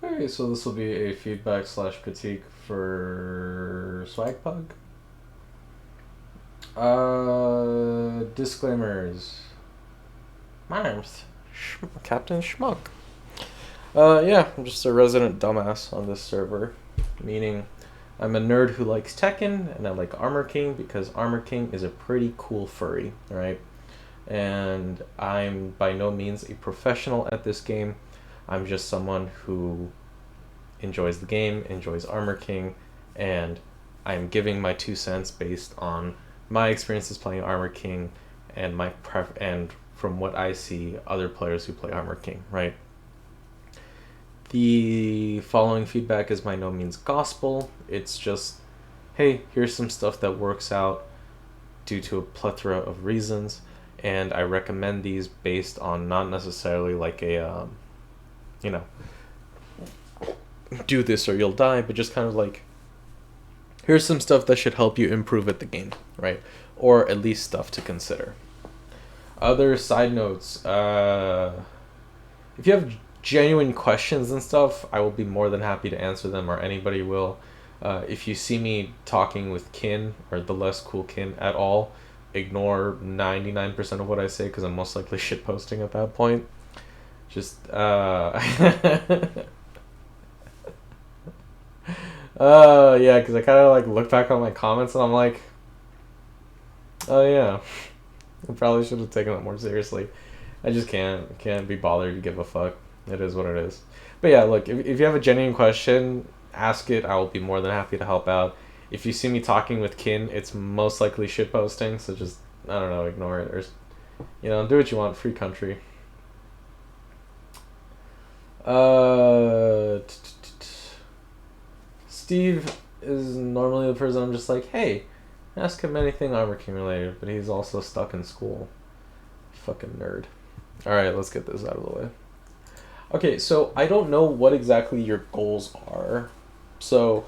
Okay, so this will be a feedback slash critique for Swag Pug. Disclaimers. My name's Captain Schmuck. Yeah, I'm just a resident dumbass on this server, meaning I'm a nerd who likes Tekken and I like Armor King because Armor King is a pretty cool furry, right? And I'm by no means a professional at this game. I'm just someone who enjoys the game, enjoys Armor King, and I'm giving my 2 cents based on my experiences playing Armor King and and from what I see other players who play Armor King, right? The following feedback is by no means gospel. It's just, hey, here's some stuff that works out due to a plethora of reasons, and I recommend these based on not necessarily like a, you know, do this or you'll die, but just kind of like, here's some stuff that should help you improve at the game, right? Or at least stuff to consider. Other side notes, if you have genuine questions and stuff, I will be more than happy to answer them, or anybody will. If you see me talking with kin or the less cool kin at all, ignore 99% of what I say because I'm most likely shitposting at that point. Just, yeah, because I kind of like look back on my comments and I'm like, oh yeah, I probably should have taken it more seriously. I just can't be bothered to give a fuck. It is what it is. But yeah, look, if you have a genuine question, ask it. I will be more than happy to help out. If you see me talking with kin, it's most likely shitposting, so just, I don't know, ignore it. Or, do what you want. Free country. Steve is normally the person I'm just like, hey, ask him anything Armor King related, but he's also stuck in school. Fucking nerd. Alright, let's get this out of the way. Okay, so I don't know what exactly your goals are. So,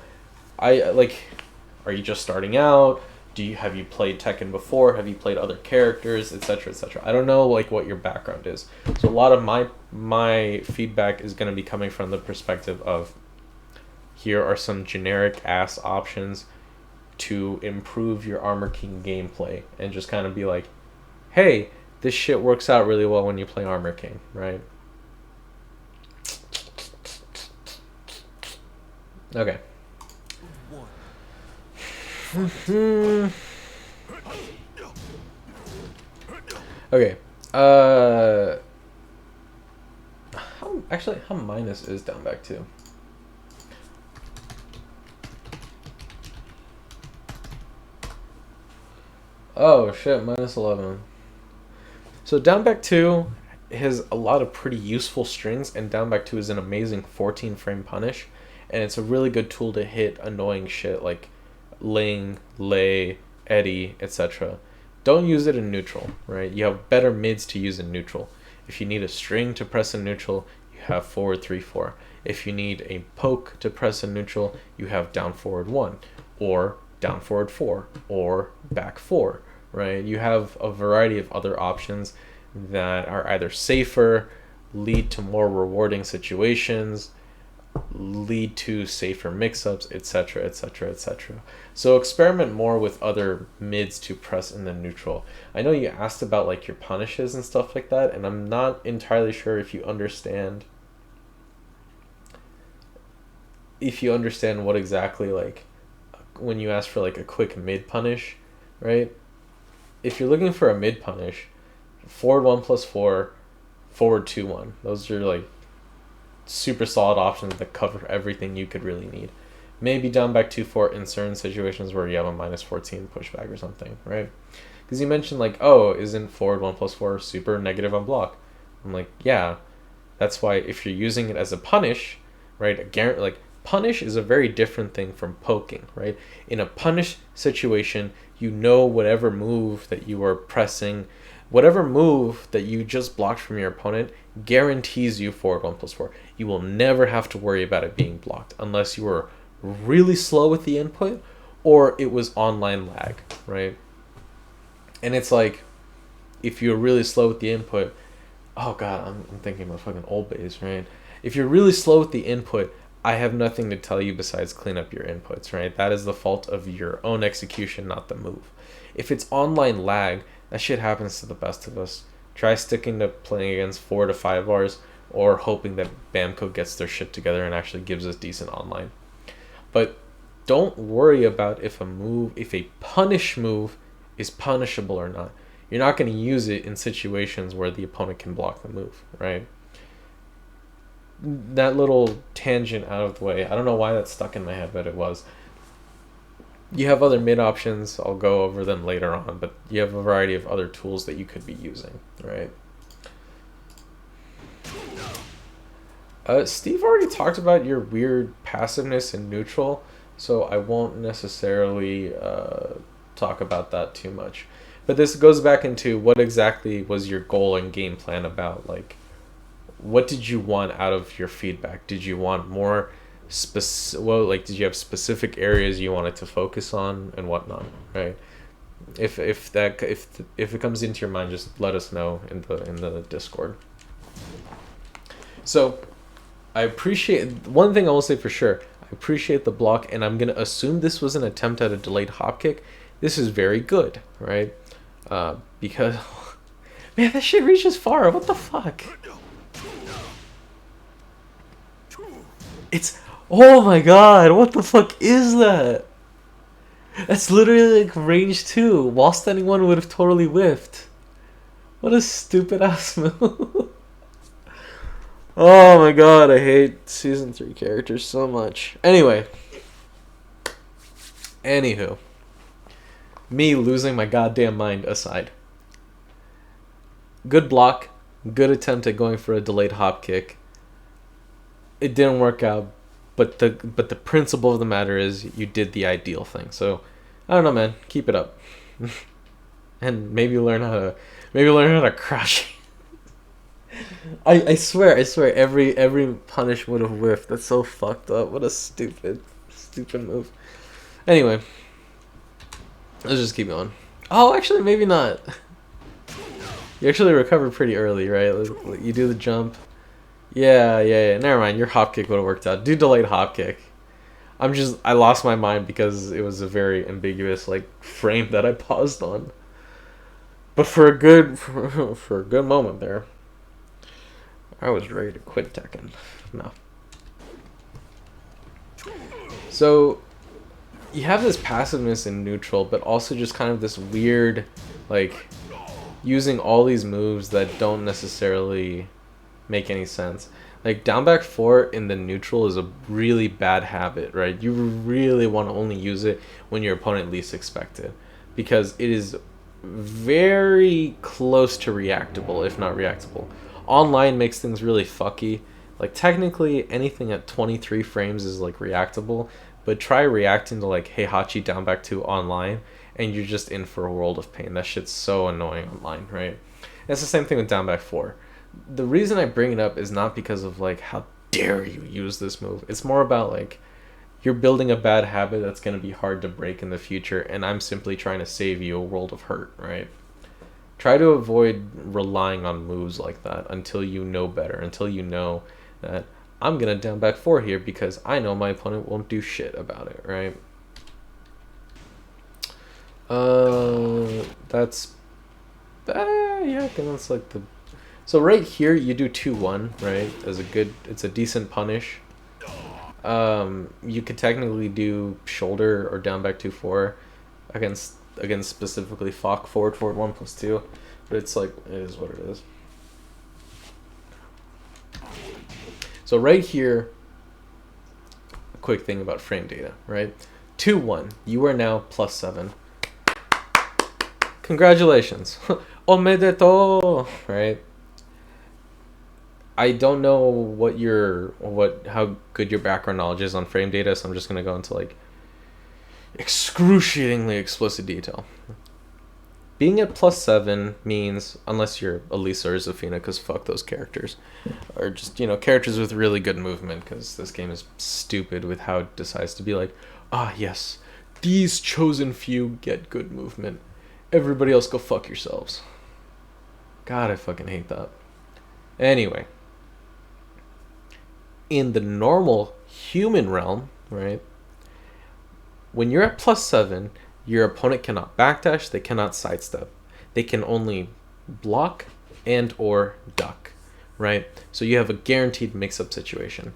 are you just starting out? Have you played Tekken before? Have you played other characters, etc., etc.? I don't know like what your background is. So a lot of my feedback is going to be coming from the perspective of, here are some generic ass options to improve your Armor King gameplay, and just kind of be like, hey, this shit works out really well when you play Armor King, right? Okay. Okay. How minus is down back to? Oh shit, minus 11. So down back 2 has a lot of pretty useful strings, and down back 2 is an amazing 14 frame punish, and it's a really good tool to hit annoying shit like Ling, Lei, Eddie, etc. Don't use it in neutral, right? You have better mids to use in neutral. If you need a string to press in neutral, you have forward 3-4. If you need a poke to press in neutral, you have down forward 1, or down forward 4, or back 4, right? You have a variety of other options that are either safer, lead to more rewarding situations, lead to safer mix-ups, etc., etc., etc. So experiment more with other mids to press in the neutral. I know you asked about like your punishes and stuff like that, and I'm not entirely sure if you understand what exactly, like, when you ask for like a quick mid punish, right? If you're looking for a mid punish, forward 1+4, forward 2-1. Those are like super solid options that cover everything you could really need. Maybe down back 2-4 in certain situations where you have a minus 14 pushback or something, right? Because you mentioned like, oh, isn't forward 1+4 super negative on block? I'm like, yeah, that's why if you're using it as a punish, right? Like, punish is a very different thing from poking, right? In a punish situation, you know whatever move that you are pressing, whatever move that you just blocked from your opponent guarantees you forward 1+4. You will never have to worry about it being blocked unless you were really slow with the input or it was online lag, right? And it's like, if you're really slow with the input, oh god, I'm thinking about fucking old base, right? If you're really slow with the input, I have nothing to tell you besides clean up your inputs, right? That is the fault of your own execution, not the move. If it's online lag, that shit happens to the best of us. Try sticking to playing against 4 to 5 bars or hoping that Bamco gets their shit together and actually gives us decent online. But don't worry about if a punish move is punishable or not. You're not going to use it in situations where the opponent can block the move, right? That little tangent out of the way, I don't know why that stuck in my head, but it was. You have other mid options, I'll go over them later on, but you have a variety of other tools that you could be using, right? Steve already talked about your weird passiveness in neutral, so I won't necessarily talk about that too much. But this goes back into what exactly was your goal and game plan about. Like, what did you want out of your feedback? Did you want more did you have specific areas you wanted to focus on and whatnot, right? If it comes into your mind, just let us know in the Discord. So I appreciate, one thing I will say for sure, I appreciate the block, and I'm gonna assume this was an attempt at a delayed hop kick. This is very good, right? Because man, that shit reaches far. What the fuck? It's, oh my god, what the fuck is that? That's literally like range 2. While standing 1 would have totally whiffed. What a stupid ass move. Oh my god, I hate season 3 characters so much. Anyway. Anywho. Me losing my goddamn mind aside. Good block. Good attempt at going for a delayed hop kick. It didn't work out, but the principle of the matter is you did the ideal thing. So I don't know, man. Keep it up, and maybe learn how to crush. I swear, every punish would have whiffed. That's so fucked up. What a stupid move. Anyway, let's just keep going. Oh, actually, maybe not. You actually recovered pretty early, right? You do the jump. Yeah. Never mind. Your hop kick would have worked out. Do delayed hop kick. I lost my mind because it was a very ambiguous like frame that I paused on. But for a good moment there, I was ready to quit Tekken. No. So you have this passiveness in neutral, but also just kind of this weird, like, using all these moves that don't necessarily make any sense. Like, down back 4 in the neutral is a really bad habit, right? You really want to only use it when your opponent least expect it, because it is very close to reactable, if not reactable. Online makes things really fucky. Like, technically, anything at 23 frames is, like, reactable, but try reacting to, like, Heihachi down back 2 online, and you're just in for a world of pain. That shit's so annoying online, right? And it's the same thing with down back 4. The reason I bring it up is not because of, like, how dare you use this move. It's more about, like, you're building a bad habit that's going to be hard to break in the future, and I'm simply trying to save you a world of hurt, right? Try to avoid relying on moves like that until you know better, until you know that I'm going to down back 4 here because I know my opponent won't do shit about it, right? Yeah, I think that's like the... So right here, you do 2-1, right? It's a decent punish. You could technically do shoulder or down back 2-4 against specifically Fahk forward 1+2, but it's like, it is what it is. So right here, a quick thing about frame data, right? 2-1, you are now +7. Congratulations. Omedeto, right? I don't know how good your background knowledge is on frame data, so I'm just gonna go into like excruciatingly explicit detail. Being at +7 means, unless you're Elisa or Zafina, because fuck those characters, or just, you know, characters with really good movement, because this game is stupid with how it decides to be like, yes, these chosen few get good movement, everybody else go fuck yourselves. God, I fucking hate that. Anyway, in the normal human realm, right? When you're at +7, your opponent cannot backdash, they cannot sidestep. They can only block and or duck, right? So you have a guaranteed mix-up situation.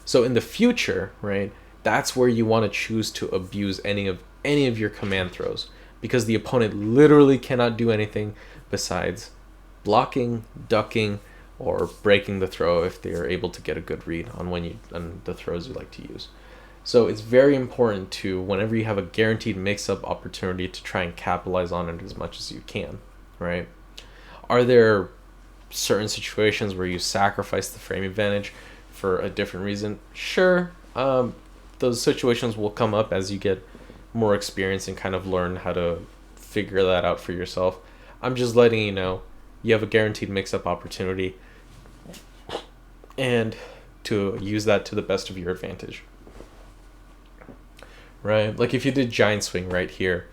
So in the future, right, that's where you want to choose to abuse any of your command throws, because the opponent literally cannot do anything besides blocking, ducking, or breaking the throw if they are able to get a good read on on the throws you like to use. So it's very important to, whenever you have a guaranteed mix-up opportunity, to try and capitalize on it as much as you can, right? Are there certain situations where you sacrifice the frame advantage for a different reason? Sure. Those situations will come up as you get more experience and kind of learn how to figure that out for yourself. I'm just letting you know you have a guaranteed mix-up opportunity, and to use that to the best of your advantage. Right? Like if you did giant swing right here,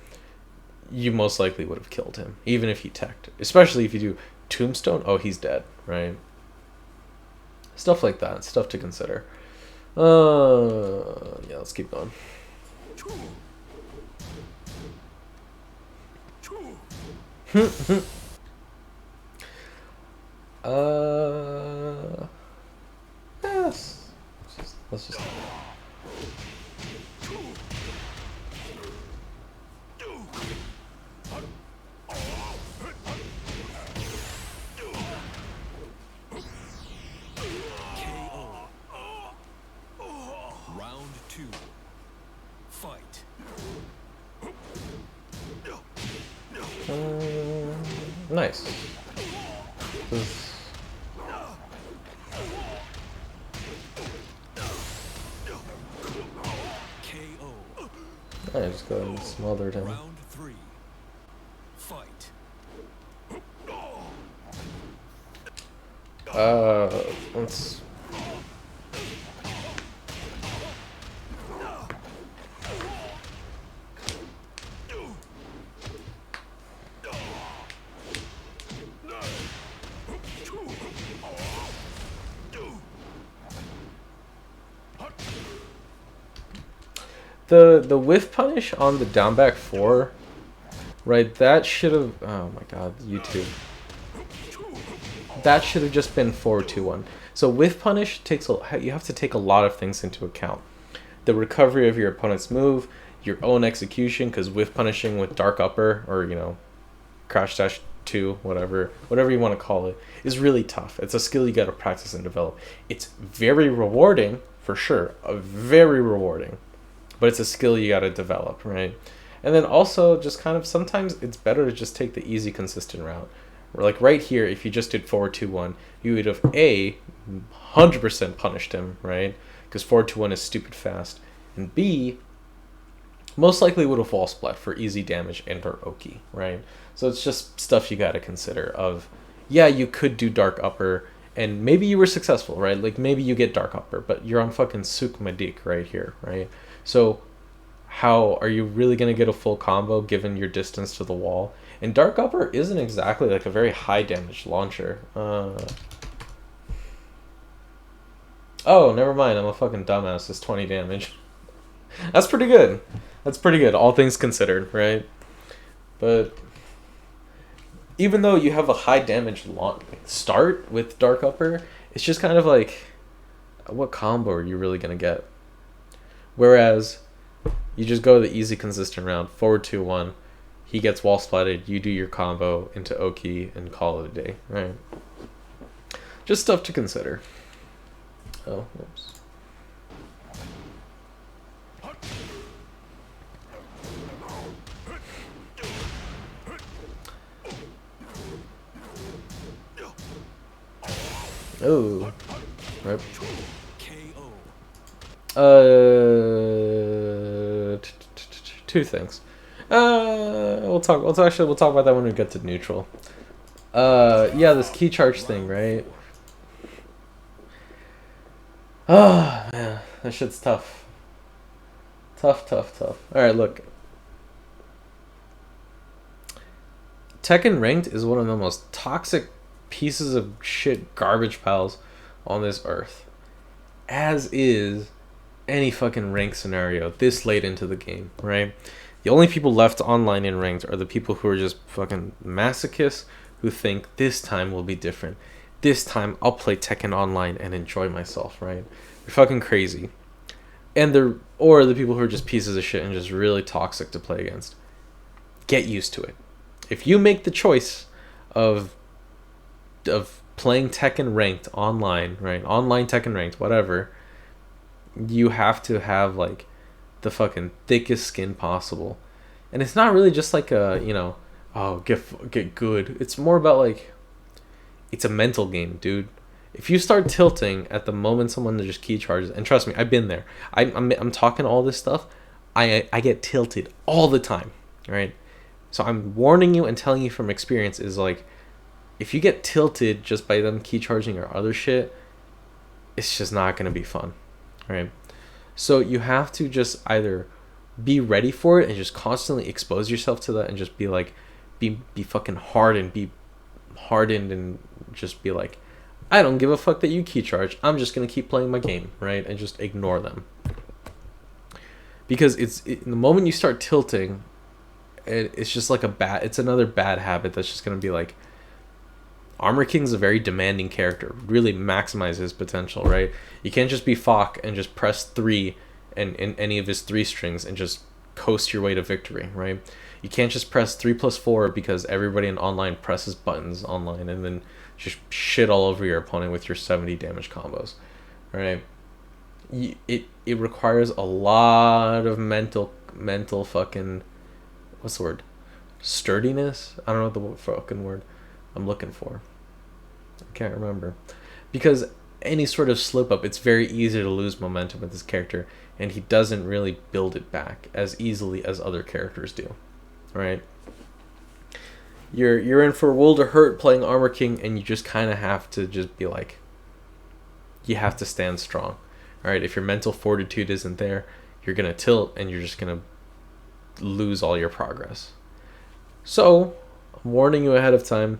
you most likely would have killed him, even if he teched. Especially if you do tombstone, oh, he's dead, right? Stuff like that, stuff to consider. Yeah, let's keep going. Yes. Let's just. Round 2. Fight. Nice. KO. I just go and smothered him. Round 3. Fight. Let's. The whiff punish on the down back 4, right? That should have. Oh my god, YouTube. That should have just been 4-2-1. So whiff punish takes you have to take a lot of things into account. The recovery of your opponent's move, your own execution, because whiff punishing with dark upper, or crash dash 2, whatever you want to call it, is really tough. It's a skill you got to practice and develop. It's very rewarding for sure, very rewarding, but it's a skill you got to develop, right? And then also just kind of sometimes it's better to just take the easy, consistent route. Like right here, if you just did 4-2-1, you would have 100% punished him, right? Because 4-2-1 is stupid fast, and B, most likely would have wall splat for easy damage and or Oki, right? So it's just stuff you got to consider. Of, yeah, you could do dark upper, and maybe you were successful, right? Like maybe you get dark upper, but you're on fucking Suk Madik right here, right? So how are you really going to get a full combo given your distance to the wall? And dark upper isn't exactly like a very high damage launcher. Oh, never mind. I'm a fucking dumbass. It's 20 damage. That's pretty good. That's pretty good, all things considered, right? But even though you have a high damage start with dark upper, it's just kind of like, what combo are you really going to get? Whereas you just go the easy, consistent round, 4-2-1. He gets wall splatted, you do your combo into Oki and call it a day, right? Just stuff to consider. Oh, whoops. Oh, right. Two things. We'll talk about that when we get to neutral. Yeah, this key charge thing, right? Oh man, that shit's tough. Tough. Alright, look. Tekken Ranked is one of the most toxic pieces of shit garbage piles on this earth. as is any fucking rank scenario this late into the game, right? The only people left online in ranked are the people who are just fucking masochists who think this time will be different. This time I'll play Tekken online and enjoy myself, right? You're fucking crazy. And or the people who are just pieces of shit and just really toxic to play against. Get used to it. If you make the choice of playing Tekken ranked online, right? Online Tekken ranked, whatever, you have to have like the fucking thickest skin possible. And it's not really just like a, oh, get good. It's more about like it's a mental game, dude. If you start tilting at the moment someone just key charges, and trust me, I've been there. I'm talking all this stuff. I get tilted all the time, right? So I'm warning you and telling you from experience is like, if you get tilted just by them key charging or other shit, it's just not gonna be fun, right? So you have to just either be ready for it and just constantly expose yourself to that and just be like, be fucking hardened and just be like, I don't give a fuck that you key charge. I'm just gonna keep playing my game, right? And just ignore them. Because the moment you start tilting, it's just like it's another bad habit that's just gonna be like, Armor King's a very demanding character. Really maximize his potential, right? You can't just be Fahk and just press 3 and in any of his 3 strings and just coast your way to victory, right? You can't just press 3+4 because everybody in online presses buttons online and then just shit all over your opponent with your 70 damage combos, right? It requires a lot of mental fucking, what's the word? Sturdiness? I don't know what the fucking word I'm looking for. I can't remember. Because any sort of slip up, it's very easy to lose momentum with this character, and he doesn't really build it back as easily as other characters do, right? You're in for a world of hurt playing Armor King, and you just kind of have to just be like, you have to stand strong, all right? If your mental fortitude isn't there, you're gonna tilt, and you're just gonna lose all your progress. So, I'm warning you ahead of time.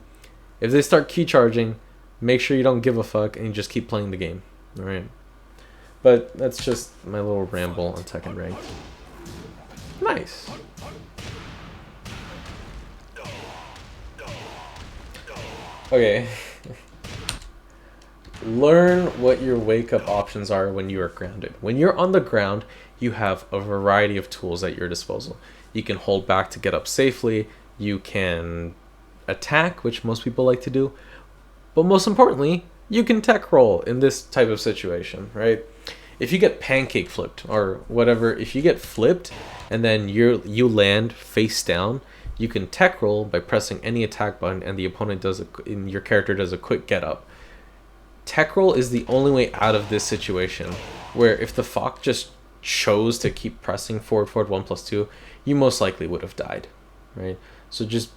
If they start key charging, make sure you don't give a fuck and you just keep playing the game, all right? But that's just my little ramble on Tekken Ranked. Nice. Okay. Learn what your wake-up options are when you are grounded. When you're on the ground, you have a variety of tools at your disposal. You can hold back to get up safely. You can attack, which most people like to do. But most importantly, you can tech roll in this type of situation, right? If you get pancake flipped or whatever, if you get flipped and then you land face down, you can tech roll by pressing any attack button and the opponent your character does a quick get up. Tech roll is the only way out of this situation, where if the Fahk just chose to keep pressing forward 1+2, you most likely would have died, right? So just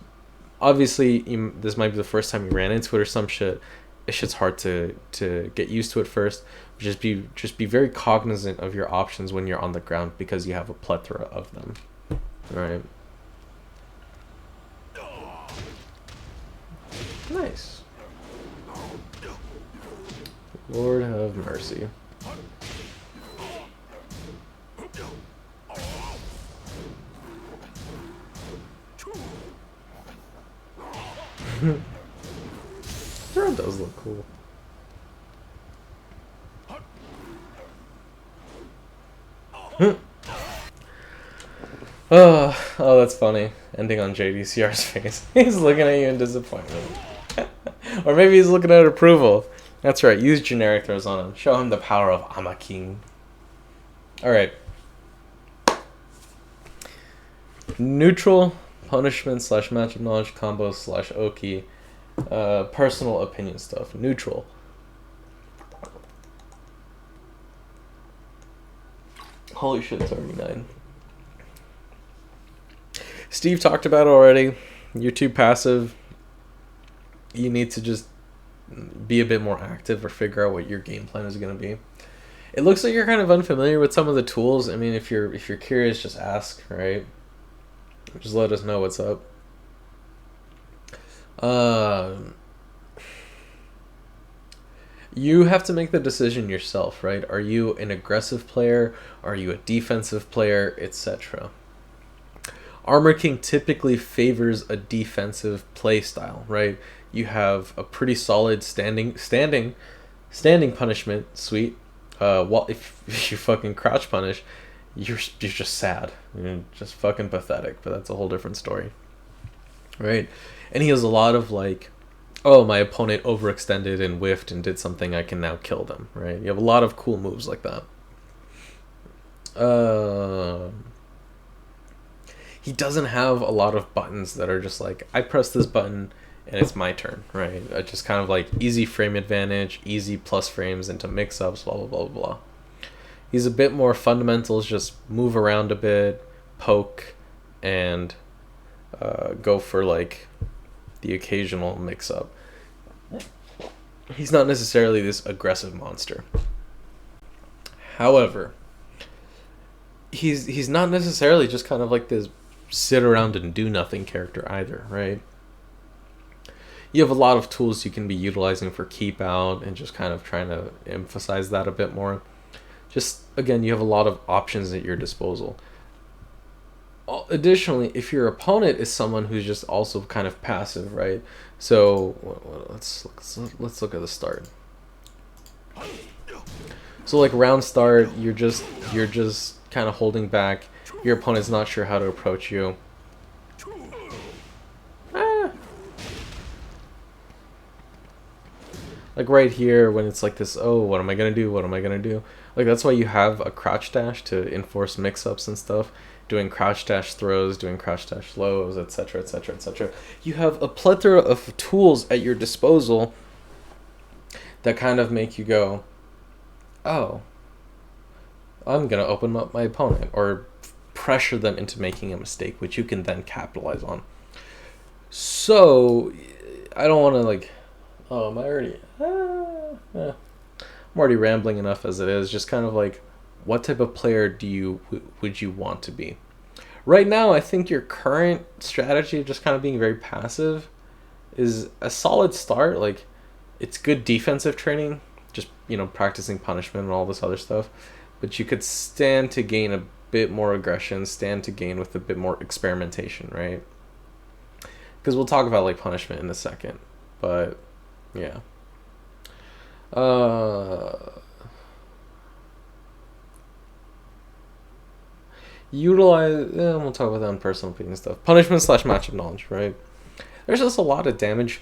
obviously this might be the first time you ran into it or some shit. It's just hard to get used to it first. Just be very cognizant of your options when you're on the ground because you have a plethora of them. All right. Nice. Lord have mercy. That does look cool. Oh, that's funny. Ending on JDCR's face. He's looking at you in disappointment. Or maybe he's looking at approval. That's right, use generic throws on him. Show him the power of I'm a king. Alright. Neutral, punishment / matchup knowledge, combo / Oki. Personal opinion stuff. Neutral. Holy shit, it's already 9. Steve talked about it already. You're too passive. You need to just be a bit more active or figure out what your game plan is going to be. It looks like you're kind of unfamiliar with some of the tools. I mean, if you're curious, just ask, right? Just let us know what's up. You have to make the decision yourself, right? Are you an aggressive player? Are you a defensive player, etc.? Armor King typically favors a defensive play style, right? You have a pretty solid standing punishment suite. Well, if you fucking crouch punish, you're just sad. You're just fucking pathetic. But that's a whole different story, right? And he has a lot of like, oh, my opponent overextended and whiffed and did something, I can now kill them, right? You have a lot of cool moves like that. He doesn't have a lot of buttons that are just like, I press this button and it's my turn, right? Just kind of like easy frame advantage, easy plus frames into mix-ups, blah, blah, blah, blah. He's a bit more fundamentals, just move around a bit, poke, and go for like the occasional mix-up. He's not necessarily this aggressive monster. However, he's not necessarily just kind of like this sit around and do nothing character either, right? You have a lot of tools you can be utilizing for keep out and just kind of trying to emphasize that a bit more. Just, again, you have a lot of options at your disposal. Additionally, if your opponent is someone who's just also kind of passive, right? So let's look at the start. So like round start, you're just kind of holding back. Your opponent's not sure how to approach you. Like right here, when it's like this, oh, what am I gonna do? What am I gonna do? Like that's why you have a crouch dash to enforce mix-ups and stuff. Doing crouch dash throws, doing crouch dash lows, etc., etc., etc. You have a plethora of tools at your disposal that kind of make you go, oh, I'm gonna open up my opponent, or pressure them into making a mistake, which you can then capitalize on. So I don't want to like, oh, am I already? I'm already rambling enough as it is. Just kind of like, what type of player would you want to be? Right now, I think your current strategy of just kind of being very passive is a solid start. Like, it's good defensive training, just, practicing punishment and all this other stuff. But you could stand to gain a bit more aggression, stand to gain with a bit more experimentation, right? Because we'll talk about, like, punishment in a second. But, yeah. We'll talk about that on personal opinion stuff. Punishment / matchup knowledge, right? There's just a lot of damage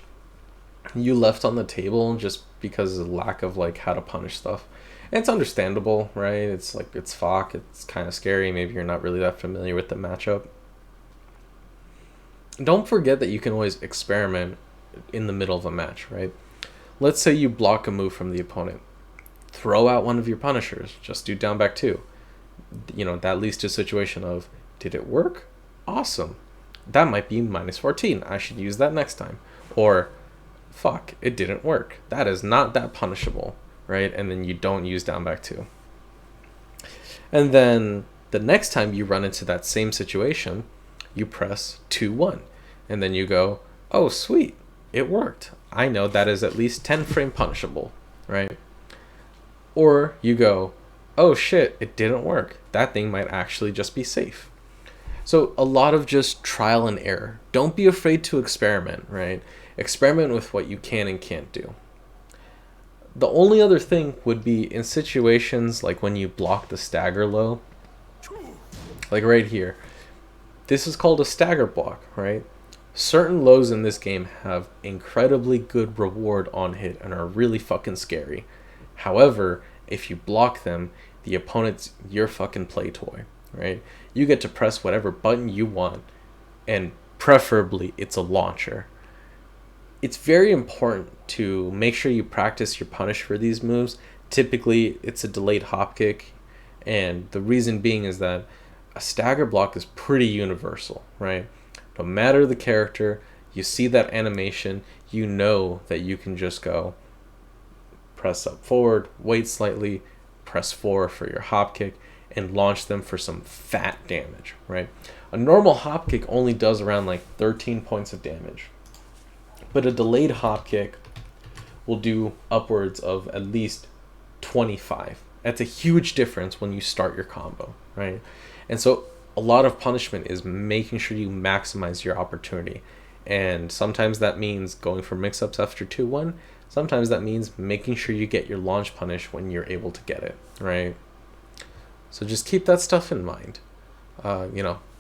you left on the table just because of lack of like how to punish stuff. And it's understandable, right? It's like, it's Fahk, it's kind of scary. Maybe you're not really that familiar with the matchup. Don't forget that you can always experiment in the middle of a match, right? Let's say you block a move from the opponent. Throw out one of your punishers. Just do down back 2. That leads to a situation of, did it work? Awesome. That might be -14. I should use that next time. Or, fuck, it didn't work. That is not that punishable, right? And then you don't use down back 2. And then the next time you run into that same situation, you press 2-1. And then you go, oh, sweet, it worked. I know that is at least 10 frame punishable, right? Or you go, oh shit, it didn't work. That thing might actually just be safe. So a lot of just trial and error. Don't be afraid to experiment, right? Experiment with what you can and can't do. The only other thing would be in situations like when you block the stagger low. Like right here. This is called a stagger block, right? Certain lows in this game have incredibly good reward on hit and are really fucking scary. However, if you block them, the opponent's your fucking play toy, right? You get to press whatever button you want, and preferably it's a launcher. It's very important to make sure you practice your punish for these moves. Typically, it's a delayed hop kick, and the reason being is that a stagger block is pretty universal, right? No matter the character, you see that animation, you know that you can just go press up forward, wait slightly, press 4 for your hop kick, and launch them for some fat damage, right? A normal hop kick only does around like 13 points of damage. But a delayed hop kick will do upwards of at least 25. That's a huge difference when you start your combo, right? And so a lot of punishment is making sure you maximize your opportunity. And sometimes that means going for mix-ups after 2-1. Sometimes that means making sure you get your launch punish when you're able to get it, right? So just keep that stuff in mind.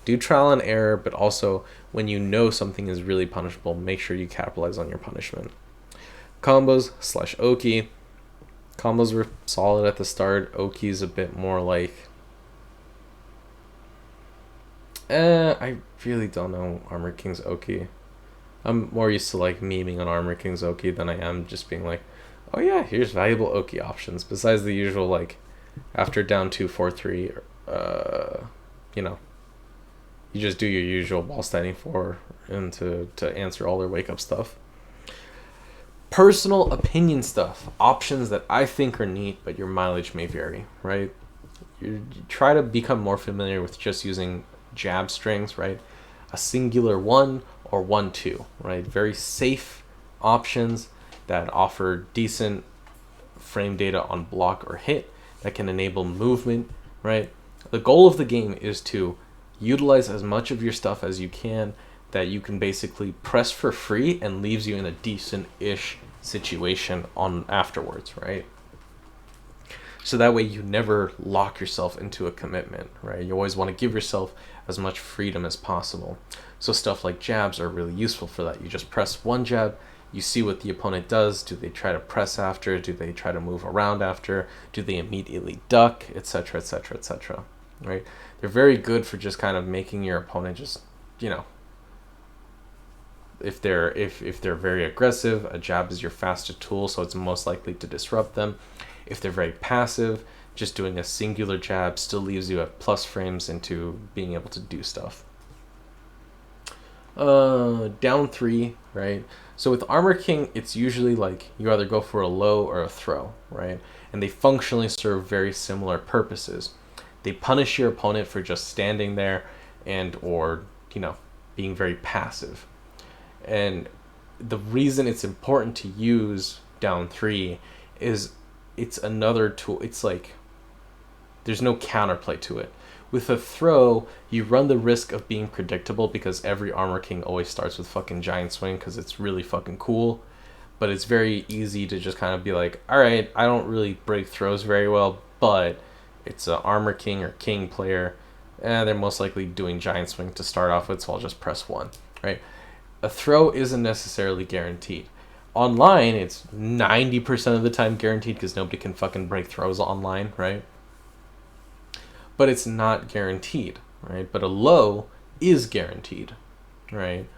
Do trial and error, but also when you know something is really punishable, make sure you capitalize on your punishment. Combos / Oki. Combos were solid at the start. Oki's a bit more like... I really don't know Armor King's Oki. I'm more used to like memeing on Armor King's Oki than I am just being like, oh yeah, here's valuable Oki options. Besides the usual like, after down 2, 4-3, you just do your usual ball standing 4 and to answer all their wake up stuff. Personal opinion stuff, options that I think are neat, but your mileage may vary, right? You try to become more familiar with just using jab strings, right? A singular 1 or 1-2, right? Very safe options that offer decent frame data on block or hit that can enable movement, right? The goal of the game is to utilize as much of your stuff as you can that you can basically press for free and leaves you in a decent-ish situation on afterwards, right? So that way you never lock yourself into a commitment, right? You always want to give yourself as much freedom as possible. So stuff like jabs are really useful for that. You just press one jab, you see what the opponent does. Do they try to press after? Do they try to move around after? Do they immediately duck, etc., etc., etc., right? They're very good for just kind of making your opponent just, if they're very aggressive, a jab is your fastest tool, so it's most likely to disrupt them. If they're very passive, just doing a singular jab still leaves you at plus frames into being able to do stuff. Down 3, right? So with Armor King, it's usually like you either go for a low or a throw, right? And they functionally serve very similar purposes. They punish your opponent for just standing there and or being very passive. And the reason it's important to use down 3 is it's another tool. It's like there's no counterplay to it. With a throw, you run the risk of being predictable because every Armor King always starts with fucking Giant Swing because it's really fucking cool. But it's very easy to just kind of be like, alright, I don't really break throws very well, but it's an Armor King or King player. They're most likely doing Giant Swing to start off with, so I'll just press 1, right? A throw isn't necessarily guaranteed. Online, it's 90% of the time guaranteed because nobody can fucking break throws online, right? But it's not guaranteed, right? But a low is guaranteed, right?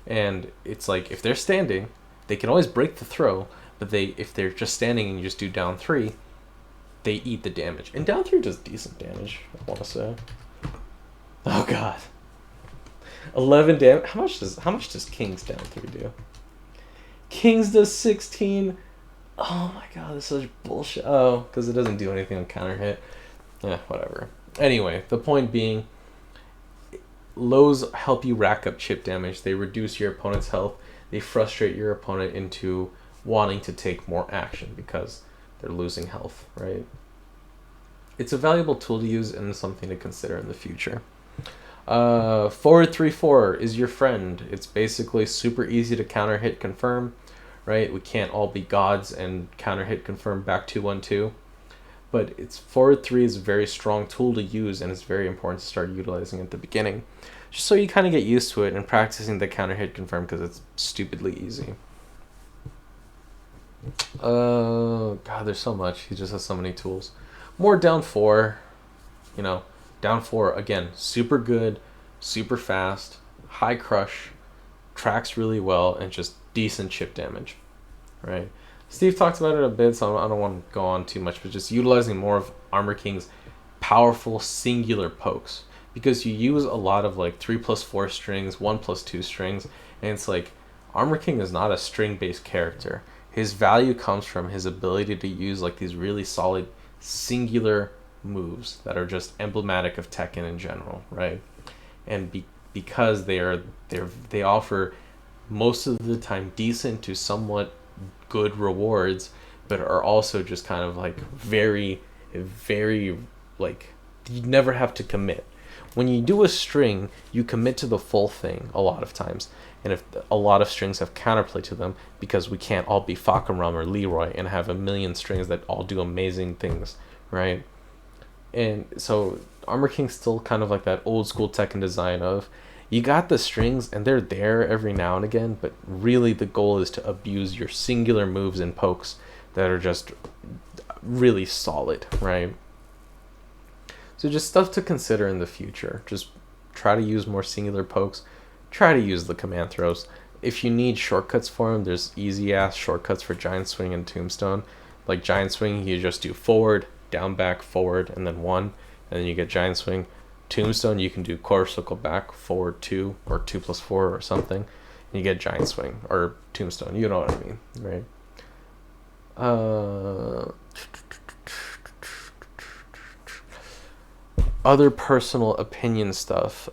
And it's like if they're standing, they can always break the throw, but if they're just standing and you just do down 3, they eat the damage. And down 3 does decent damage, I want to say. Oh god. 11 damage. How much does King's down 3 do? King's does 16. Oh my god, this is such bullshit. Oh, because it doesn't do anything on counter hit. Whatever. Anyway, the point being, lows help you rack up chip damage. They reduce your opponent's health. They frustrate your opponent into wanting to take more action because they're losing health, right? It's a valuable tool to use and something to consider in the future. Forward 3-4 is your friend. It's basically super easy to counter hit confirm, right? We can't all be gods and counter hit confirm back 2-1-2. But forward 3 is a very strong tool to use, and it's very important to start utilizing at the beginning, just so you kind of get used to it and practicing the counter hit confirm because it's stupidly easy. God, there's so much. He just has so many tools. More down 4, down 4 again, super good, super fast, high crush, tracks really well, and just decent chip damage, right? Steve talked about it a bit, so I don't want to go on too much, but just utilizing more of Armor King's powerful singular pokes, because you use a lot of like 3+4 strings, 1+2 strings, and it's like Armor King is not a string-based character. His value comes from his ability to use like these really solid singular moves that are just emblematic of Tekken in general, right? And because they offer most of the time decent to somewhat good rewards, but are also just kind of like very, very like you never have to commit. When you do a string, you commit to the full thing a lot of times. And if a lot of strings have counterplay to them, because we can't all be Fahk MU or Leroy and have a million strings that all do amazing things, right? And so Armor King's still kind of like that old school Tekken design of you got the strings and they're there every now and again, but really the goal is to abuse your singular moves and pokes that are just really solid, right? So just stuff to consider in the future. Just try to use more singular pokes. Try to use the command throws. If you need shortcuts for them, there's easy ass shortcuts for Giant Swing and Tombstone. Like Giant Swing, you just do forward, down, back, forward, and then 1, and then you get Giant Swing. Tombstone, you can do quarter circle back, forward 2, or 2+4 or something, and you get Giant Swing or Tombstone. You know what I mean, right? Other personal opinion stuff.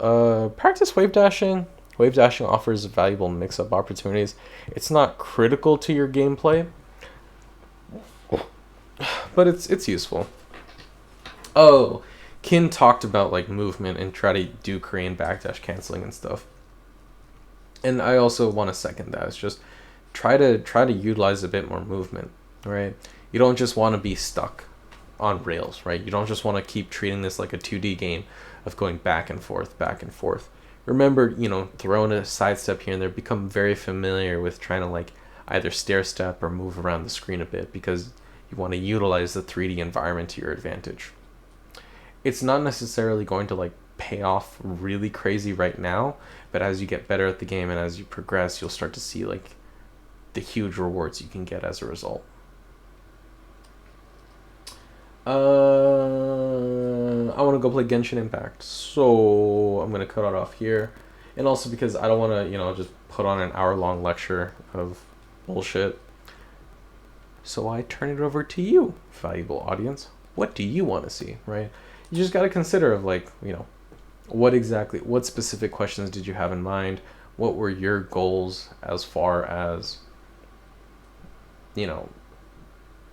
Practice wave dashing. Wave dashing offers valuable mix-up opportunities. It's not critical to your gameplay, but it's useful. Oh, Kin talked about like movement and try to do Korean backdash canceling and stuff. And I also want to second that. It's just try to utilize a bit more movement, right? You don't just want to be stuck on rails, right? You don't just want to keep treating this like a 2D game of going back and forth, back and forth. Remember, throwing a sidestep here and there, become very familiar with trying to like either stair step or move around the screen a bit because you want to utilize the 3D environment to your advantage. It's not necessarily going to like pay off really crazy right now, but as you get better at the game and as you progress, you'll start to see like the huge rewards you can get as a result. I want to go play Genshin Impact, so I'm gonna cut it off here, and also because I don't want to, just put on an hour-long lecture of bullshit. So I turn it over to you, valuable audience. What do you want to see, right? You just got to consider of like, what specific questions did you have in mind? What were your goals as far as,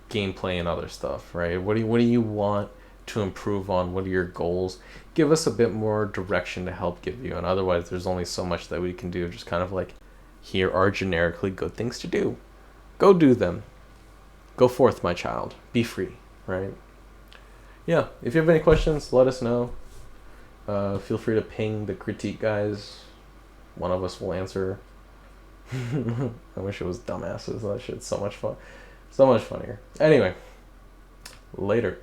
gameplay and other stuff, right? What do you want to improve on? What are your goals? Give us a bit more direction to help give you, and otherwise there's only so much that we can do. Just kind of like, here are generically good things to do. Go do them. Go forth, my child. Be free, right? Yeah, if you have any questions, let us know. Feel free to ping the critique guys. One of us will answer. I wish it was dumbasses. That shit's so much fun. So much funnier. Anyway, later.